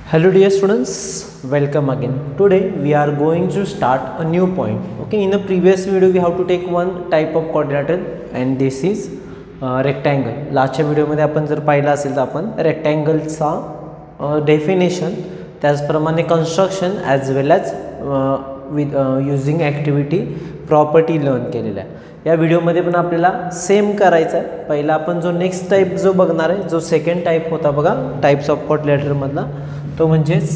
Hello dear students, welcome again. Today we are going to start a new point. Okay, in the previous video we have to take one type of quadrilateral and this is rectangle. Lastच्या व्हिडिओमध्ये आपण जर पाहिलं असेल तर आपण रेक्टँगलचा definition त्याचप्रमाणे construction as well as with using activity property learn केलेला आहे. या व्हिडिओमध्ये पण आपल्याला सेम करायचं आहे. पहिला आपण जो नेक्स्ट टाईप जो बघणार आहे, जो सेकंड टाईप होता बघा टाईप्स ऑफ क्वाड्रिलॅटरमधला, तो म्हणजेच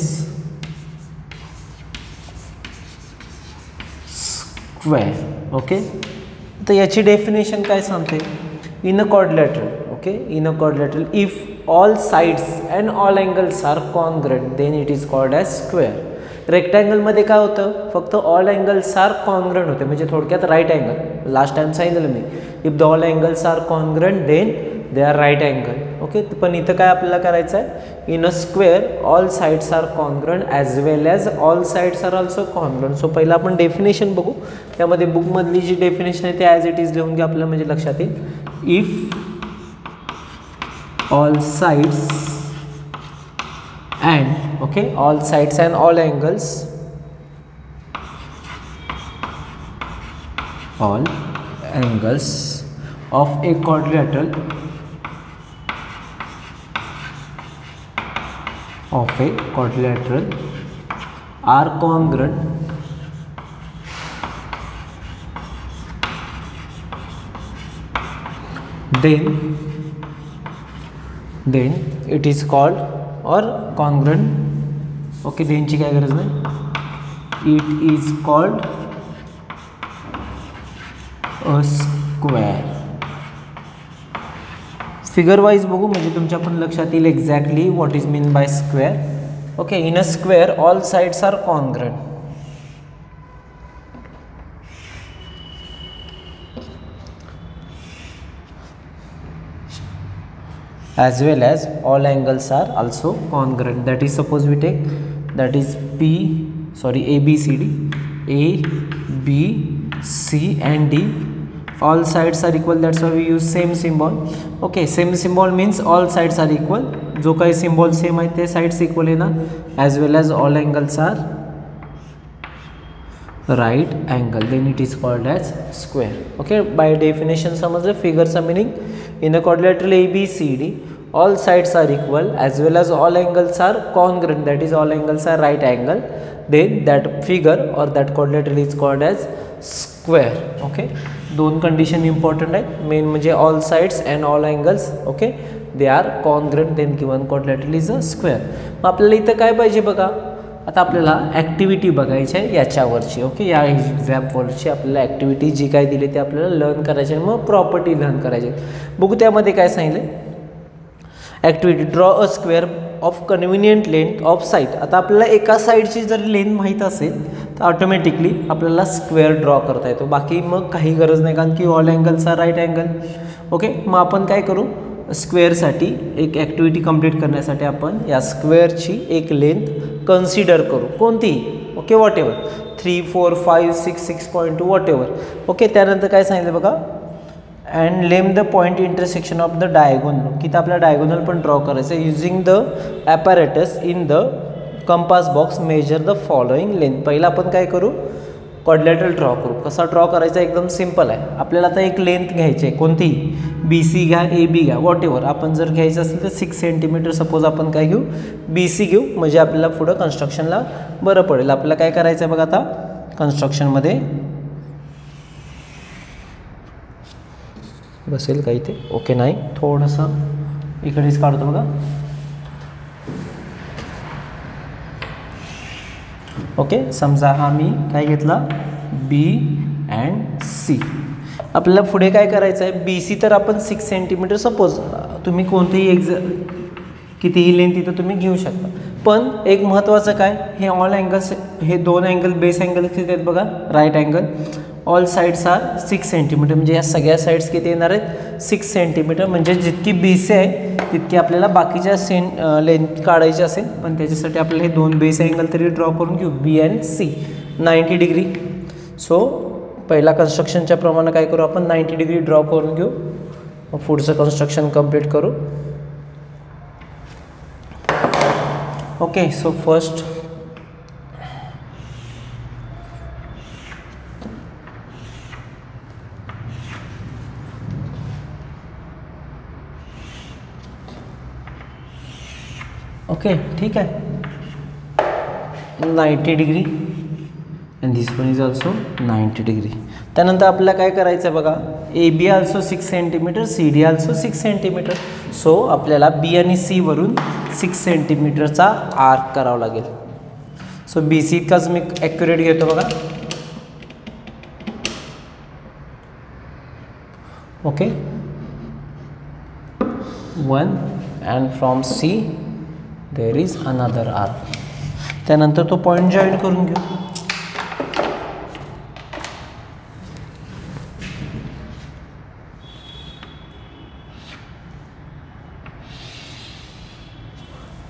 स्क्वेअर. ओके, तर याची डेफिनेशन काय सांगते? In a quadrilateral, okay, in a quadrilateral if all sides and all angles are congruent then it is called as square. रेक्टँगलमध्ये काय होतं, फक्त ऑल अँगल्स आर कॉन्ग्रुएंट होते, म्हणजे थोडक्यात राईट अँगल. लास्ट टाइम सांगितलं मी, if the all angles are congruent then they are right angle. Okay, पण इथं काय आपल्याला करायचं आहे, in a square all sides are congruent as well as all sides are also congruent. So पहिला आपण डेफिनेशन बघू. त्यामध्ये बुकमधली जी डेफिनेशन आहे ते ॲज इट इज लिहून घ्या, आपल्याला म्हणजे लक्षात येईल. If all sides and okay all sides and all angles of a quadrilateral are congruent then it is called और कॉन्ग्रुएंट. ओके, देनची काय गरज नाही. It is called a square. Figure wise बघू म्हणजे तुमच्या पण लक्षात येईल exactly what is mean by square. Okay, in a square all sides are congruent. as well as all angles are also congruent. That is, suppose we take that is ABCD, A, B, C and D. All sides are equal, that's why we use same symbol. Okay, same symbol means all sides are equal. जो काही symbol same आहे ते sides equal आहे ना. as well as all angles are right angle, then it is called as square. Okay, by definition समजलं. फिगरचा meaning, in a quadrilateral ABCD all sides are equal as well as all angles are congruent, that is all angles are right angle, then that figure or that quadrilateral is called as square. Okay, दोन condition important आहे. Main म्हणजे all sides and all angles okay they are congruent, then given quadrilateral is a square. मग आपल्याला इथं काय पाहिजे बघा, आता आपल्याला ॲक्टिव्हिटी बघायची आहे याच्यावरची. ओके, या एक्झाम्पलची आपल्याला ॲक्टिव्हिटी जी काय दिली ते आपल्याला लर्न करायची आहे, मग प्रॉपर्टी लर्न करायची. बघू त्यामध्ये काय सांगितलं. Activity draw a square of convenient length of side. आता आपल्याला एका साईडची जर लेंथ माहीत असेल तर ऑटोमॅटिकली आपल्याला स्क्वेअर ड्रॉ करता येतो. बाकी मग काही गरज नाही, कारण की all angles are right angle. Okay, मग आपण काय करू, स्क्वेअरसाठी एक ॲक्टिव्हिटी कंप्लीट करण्यासाठी आपण या स्क्वेअरची एक लेंथ कन्सिडर करू, कोणतीही. Okay, what ever 3, 4, 5, 6, 6.2 what ever. Okay, त्यानंतर काय सांगितलं बघा, and lame the point intersection of the diagonal. की तर आपल्याला डायगोनल पण ड्रॉ करायचं आहे. Using the apparatus in the compass box measure the following length. पहिला आपण काय करू, क्वाड्रिलॅटरल ड्रॉ करू. कसा ड्रॉ करायचा एकदम सिम्पल आहे. आपल्याला आता एक लेंथ घ्यायची आहे, कोणतीही, BC घ्या, AB घ्या, वॉट एव्हर. आपण जर घ्यायचं असेल तर 6 सेंटीमीटर सपोज आपण काय घेऊ, BC घेऊ, म्हणजे आपल्याला पुढं कन्स्ट्रक्शनला बरं पडेल. आपल्याला काय करायचं आहे बघा, आता कन्स्ट्रक्शनमध्ये बसेल का इथे. ओके, नाही, थोडंसं इकडेच काढतो बघा. ओके, समजा हा मी काय घेतला, B अँड C. आपल्याला पुढे काय करायचं आहे, BC तर आपण 6 सेंटीमीटर सपोज, तुम्ही कोणतेही कितीही लेंथ इथं तुम्ही घेऊ शकता. पण एक महत्त्वाचं काय, हे ऑल अँगल्स, हे दोन अँगल बेस अँगल किती आहेत बघा, right angle. All sides are 6 centimetre, म्हणजे या सगळ्या साइड्स किती येणार आहेत, 6 सेंटीमीटर. म्हणजे जितकी BC आहे तितकी आपल्याला बाकीच्या लेंथ काढायची असेल, पण त्याच्यासाठी आपल्याला हे दोन बेस अँगल तरी ड्रॉ करून घेऊ, B and C 90 degree. So पहिला कन्स्ट्रक्शनच्या प्रमाणे काय करू आपण, 90 डिग्री ड्रॉ करून घेऊ. पुढचं कन्स्ट्रक्शन कंप्लीट करू. Okay, so first okay, ठीक है, 90 degree and this one is also 90 degree. त्यानंतर आपल्याला काय करायचं आहे बघा, A B also 6 centimetre, C D also 6 centimetre. So आपल्याला बी आणि सी वरून 6 सेंटीमीटरचा आर्क करावा लागेल. सो बी सी इतकाच मी ॲक्युरेट घेतो बघा. Okay, 1 and from C there is another arc. त्यानंतर तो पॉईंट जॉईन करून घेऊ.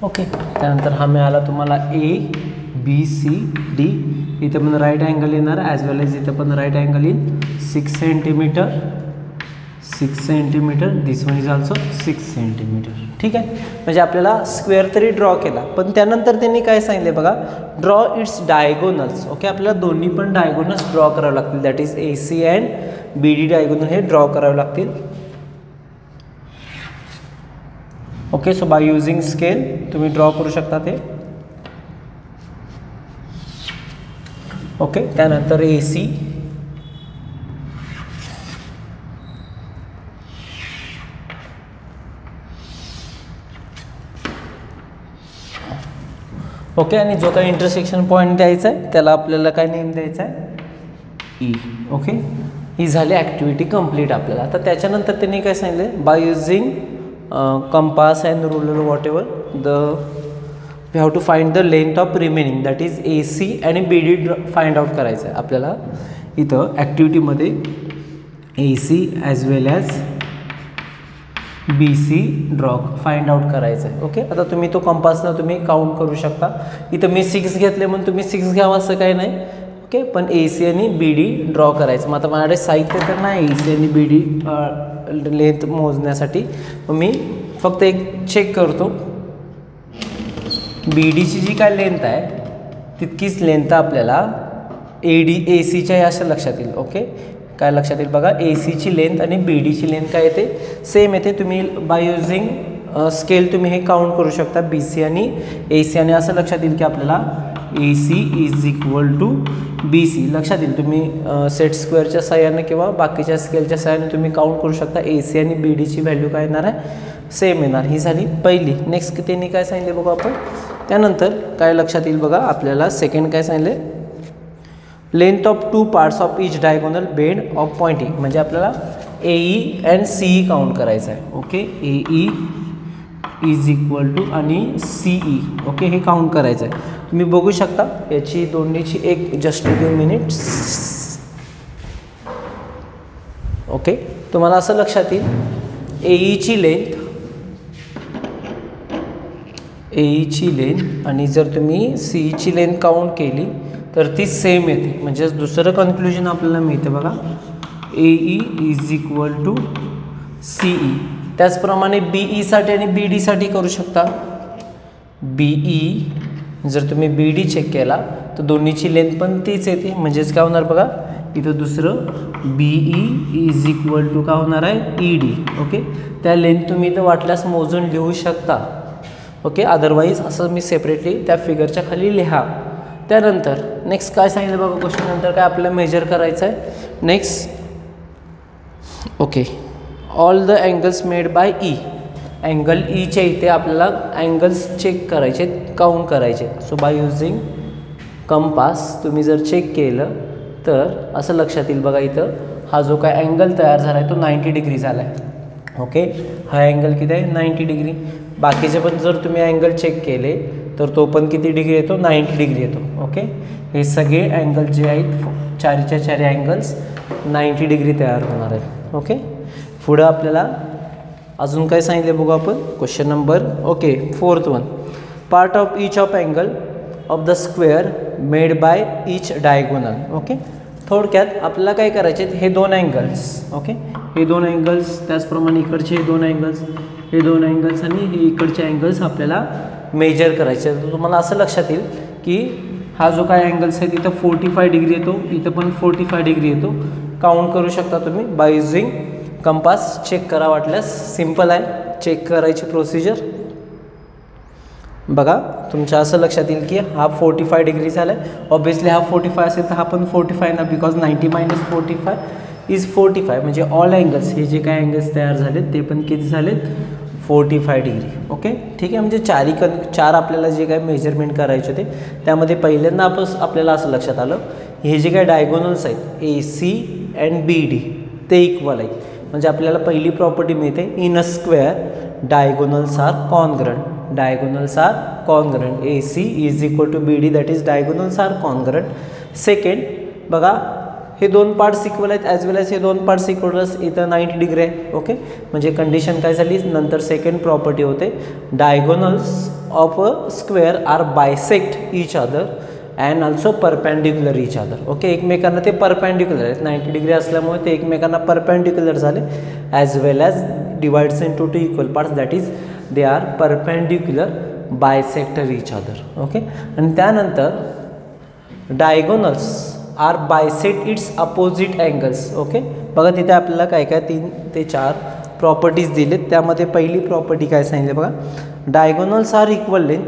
ओके, त्यानंतर हा मिळाला तुम्हाला ए बी सी डी. इथे पण राईट अँगल येणार ॲज वेल एज इथे पण राईट अँगल येईल. 6 centimetre, 6 centimetre, this one is also 6 centimetre. ठीक आहे, म्हणजे आपल्याला स्क्वेअर तरी ड्रॉ केला, पण त्यानंतर त्यांनी काय सांगितले बघा, ड्रॉ इट्स डायगोनल्स. ओके, आपल्याला दोन्ही पण डायगोनल्स ड्रॉ करावे लागतील. That is A C and B D diagonal हे ड्रॉ करावे लागतील. Okay, so by using scale तुम्ही ड्रॉ करू शकता ते. ओके, त्यानंतर ए सी, ओके, आणि जो काही इंटरसेक्शन पॉईंट द्यायचा आहे त्याला आपल्याला काय नेम द्यायचा आहे, ई. ओके, ही झाली ॲक्टिव्हिटी कंप्लीट आपल्याला. आता त्याच्यानंतर त्यांनी काय सांगितलं, by using compass and ruler whatever we have to find the length of remaining, that is A C आणि बी डी फाइंड आउट करायचं आहे आपल्याला. इथं ॲक्टिव्हिटीमध्ये A C as well as B C draw find out करायचं आहे. Okay, आता तुम्ही तो कंपासनं तुम्ही काउंट करू शकता. इथं मी 6 घेतले म्हणून तुम्ही 6 घ्यावं असं काही नाही. ओके, पण ए सी आणि बी डी ड्रॉ करायचं. मग आता माझ्याकडे साहित्य तर नाही ए सी आणि बी डी लेंथ मोजण्यासाठी, मी फक्त एक चेक करतो. बी डीची जी काय लेंथ आहे तितकीच लेंथ आपल्याला ए सीच्या अशा लक्षात येईल. ओके, काय लक्षात येईल बघा, ए सीची लेंथ आणि बी डीची लेंथ काय येते, सेम येते. तुम्ही बाय युझिंग स्केल तुम्ही हे काउंट करू शकता, बी सी आणि ए सी, आणि असं लक्षात येईल की आपल्याला A C is equal to B C लक्षात येईल. तुम्ही सेट स्क्वेअरच्या सहाय्याने किंवा बाकीच्या स्केलच्या सहाय्याने तुम्ही काउंट करू शकता. ए सी आणि बी डीची व्हॅल्यू काय येणार आहे, सेम येणार. ही झाली पहिली. नेक्स्ट त्यांनी काय सांगितले बघू आपण. त्यानंतर काय लक्षात येईल बघा आपल्याला, सेकंड काय सांगितले, length of 2 parts of each diagonal bed of pointing, म्हणजे आपल्याला A E and C E count करायचं आहे. Okay, A E is equal to आणि सी ई. ओके, हे काउंट करायचं आहे. तुम्ही बघू शकता याची दोन्हीची एक जस्ट 2 मिनिट्स. ओके, तुम्हाला असं लक्षात येईल ए ईची लेंथ आणि जर तुम्ही सी ईची लेंथ काउंट केली तर ती सेम येते. म्हणजे दुसरं कन्क्लुजन आपल्याला मिळते बघा, A E is equal to C E. त्याचप्रमाणे बी ईसाठी आणि बी डीसाठी करू शकता. बी ई जर तुम्ही बी डी चेक केला तर दोन्हीची लेंथ पण तीच येते. म्हणजेच काय होणार बघा, इथं दुसरं B E is equal to काय होणार आहे, ई डी. ओके, त्या लेंथ तुम्ही इथं वाटल्यास मोजून लिहू शकता. ओके, अदरवाईज असं मी सेपरेटली त्या फिगरच्या खाली लिहा. त्यानंतर नेक्स्ट काय सांगितलं बघा, क्वेश्चन नंतर काय आपल्याला मेजर करायचं आहे. Next, okay, all the angles made by E. Angle ईच्या इथे आपल्याला अँगल्स चेक करायचे, काउंट करायचे. सो बाय युझिंग कंपास तुम्ही जर चेक केलं तर असं लक्षात येईल बघा, इथं हा जो काय अँगल तयार झाला आहे तो 90 डिग्री झाला आहे. ओके, हा अँगल किती आहे, 90 डिग्री. बाकीचे पण जर तुम्ही अँगल चेक केले तर तो पण किती डिग्री येतो, 90 डिग्री येतो. ओके, हे सगळे अँगल जे आहेत चारीच्या चारी अँगल्स 90 डिग्री तयार होणार आहेत. ओके, पुढं आपल्याला अजून काय सांगितले बघू आपण, question number okay 4th one, part of each of angle of the square made by each diagonal. Okay, थोडक्यात आपल्याला काय करायचे, हे 2 अँगल्स. ओके, हे 2 अँगल्स, त्याचप्रमाणे इकडचे हे 2 अँगल्स, हे 2 अँगल्स आणि हे इकडचे अँगल्स आपल्याला मेजर करायचे तर तुम्हाला असं लक्षात येईल की हा जो काय अँगल्स आहे तिथं 45 डिग्री येतो, इथं पण 45 डिग्री येतो. काउंट करू शकता तुम्ही बाय युझिंग कंपास. चेक करा वाटल्यास, सिम्पल आहे चेक करायची प्रोसिजर. बघा तुमच्या असं लक्षात येईल की हा 45 डिग्री झाला आहे. ऑब्वियसली हा 45 असेल तर हा पण 45 ना, बिकॉज 90 मायनस 45 इज 45. म्हणजे ऑल अँगल्स, हे जे काय अँगल्स तयार झालेत ते पण किती झालेत 45 डिग्री. ओके ठीक आहे. म्हणजे चार आपल्याला जे काय मेजरमेंट करायचे होते त्यामध्ये पहिल्यांदा आपल्याला असं लक्षात आलं हे जे काय डायगोनल्स आहेत AC अँड BD ते इक्वल आहेत. म्हणजे आपल्याला पहिली प्रॉपर्टी मिळते in a square diagonals are congruent. Diagonals are congruent. AC is equal to BD that is diagonals are congruent. Second बघा हे दोन पार्ट्स इक्वल आहेत ॲज वेल एज हे दोन पार्ट्स इक्वल. इथं 90 डिग्री आहे. ओके म्हणजे कंडिशन काय झाली. नंतर सेकंड प्रॉपर्टी होते diagonals of a square are bisect each other and also perpendicular each other. Okay एकमेकांना ते परपेंडिक्युलर आहेत. 90 डिग्री असल्यामुळे ते एकमेकांना परपेंडिक्युलर झाले as well as divides in two equal parts that is they are perpendicular bisector each other. Okay आणि त्यानंतर diagonals are bisect its opposite angles. Okay बघा तिथे आपल्याला काय काय 3 ते 4 प्रॉपर्टीज दिलेत. त्यामध्ये पहिली प्रॉपर्टी काय सांगितली बघा, diagonals are equal length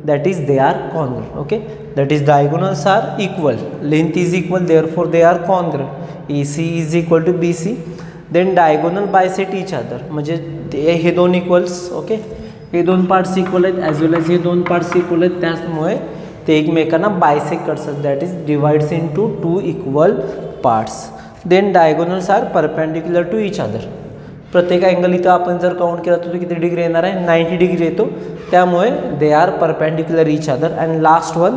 that is they are congruent. Okay that is diagonals are equal, length is equal, therefore they are congruent. AC is equal to BC. Then diagonal bisect each other, म्हणजे हे दोन equals. Okay हे दोन parts equal आहेत as well as हे दोन parts equal आहेत. त्यामुळे ते एकमेकांना बायसेक्ट करतात that is divides in to 2 equal parts. Then diagonals are perpendicular to each other. प्रत्येक अँगल इथं आपण जर काउंट केला तर किती डिग्री येणार आहे 90 डिग्री येतो. त्यामुळे दे are perpendicular each other. And last one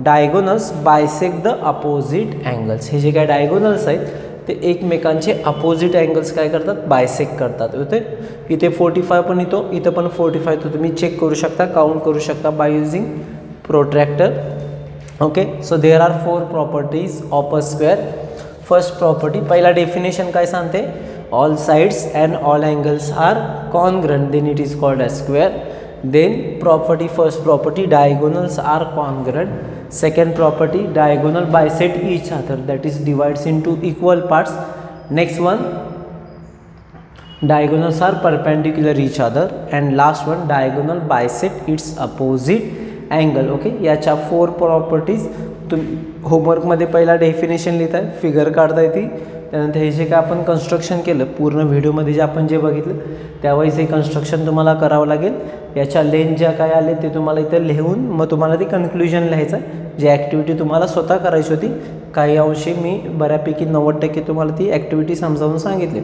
diagonals bisect the opposite angles. हे जे काय डायगोनल्स आहेत ते एकमेकांचे अपोजिट अँगल्स काय करतात बायसेक्ट करतात. इथे 45 पण येतो, इथं पण 45 येतो. तुम्ही चेक करू शकता, काउंट करू शकता by using protractor. Okay so there are 4 properties of a square. First property, पहिला definition काय सांगते, all sides and all angles are congruent then it is called as square. Then first property diagonals are congruent. Second property, diagonal bisect each other that is divides into equal parts. Next one, diagonals are perpendicular each other. And last one, diagonal bisect its opposite angle. Okay याच्या 4 properties तुम्ही होमवर्कमध्ये पहिला definition लिहित आहे, figure काढता येते. त्यानंतर हे जे काय आपण कन्स्ट्रक्शन केलं पूर्ण व्हिडिओमध्ये जे आपण जे बघितलं त्यावेळेस हे कन्स्ट्रक्शन तुम्हाला करावं लागेल. याच्या लेंथ ज्या काय आले ते तुम्हाला इथं लिहून मग तुम्हाला ते कन्क्ल्युजन लिहायचं आहे. जी ॲक्टिव्हिटी तुम्हाला स्वतः करायची होती काही अंशी मी बऱ्यापैकी 90% तुम्हाला ती ॲक्टिव्हिटी समजावून सांगितली.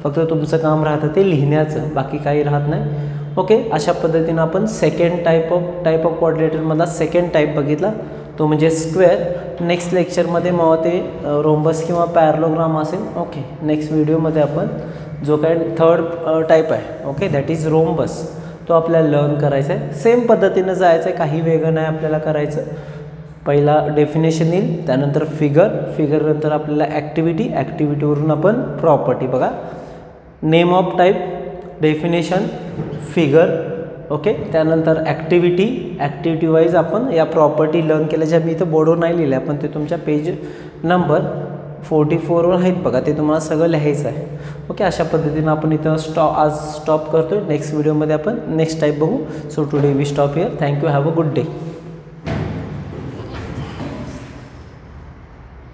फक्त तुमचं काम राहतं ते लिहिण्याचं, बाकी काही राहत नाही. ओके अशा पद्धतीनं आपण सेकंड टाईप ऑफ क्वाड्रिलेटरमधला सेकंड टाईप बघितला, तो म्हणजे स्क्वेअर. नेक्स्ट लेक्चरमध्ये मग ते रोम्बस किंवा पॅरलोग्राम असेल. ओके नेक्स्ट व्हिडिओमध्ये आपण जो काय थर्ड टाईप आहे ओके दॅट इज रोम्बस तो आपल्याला लर्न करायचा आहे. सेम पद्धतीनं जायचं आहे, काही वेगळं नाही आपल्याला करायचं. पहिला डेफिनेशन येईल, त्यानंतर फिगर नंतर आपल्याला ॲक्टिव्हिटीवरून आपण प्रॉपर्टी. बघा name of type, definition, figure. Okay त्यानंतर ॲक्टिव्हिटी वाईज आपण या प्रॉपर्टी लर्न केल्या, ज्या मी इथं बोर्डवर नाही लिहिल्या पण ते तुमच्या पेज नंबर 44वर आहेत बघा, ते तुम्हाला सगळं लिहायचं आहे. ओके अशा पद्धतीनं आपण इथं आज स्टॉप करतो. नेक्स्ट व्हिडिओमध्ये आपण नेक्स्ट टाईप बघू. So today we stop here. Thank you, have a good day.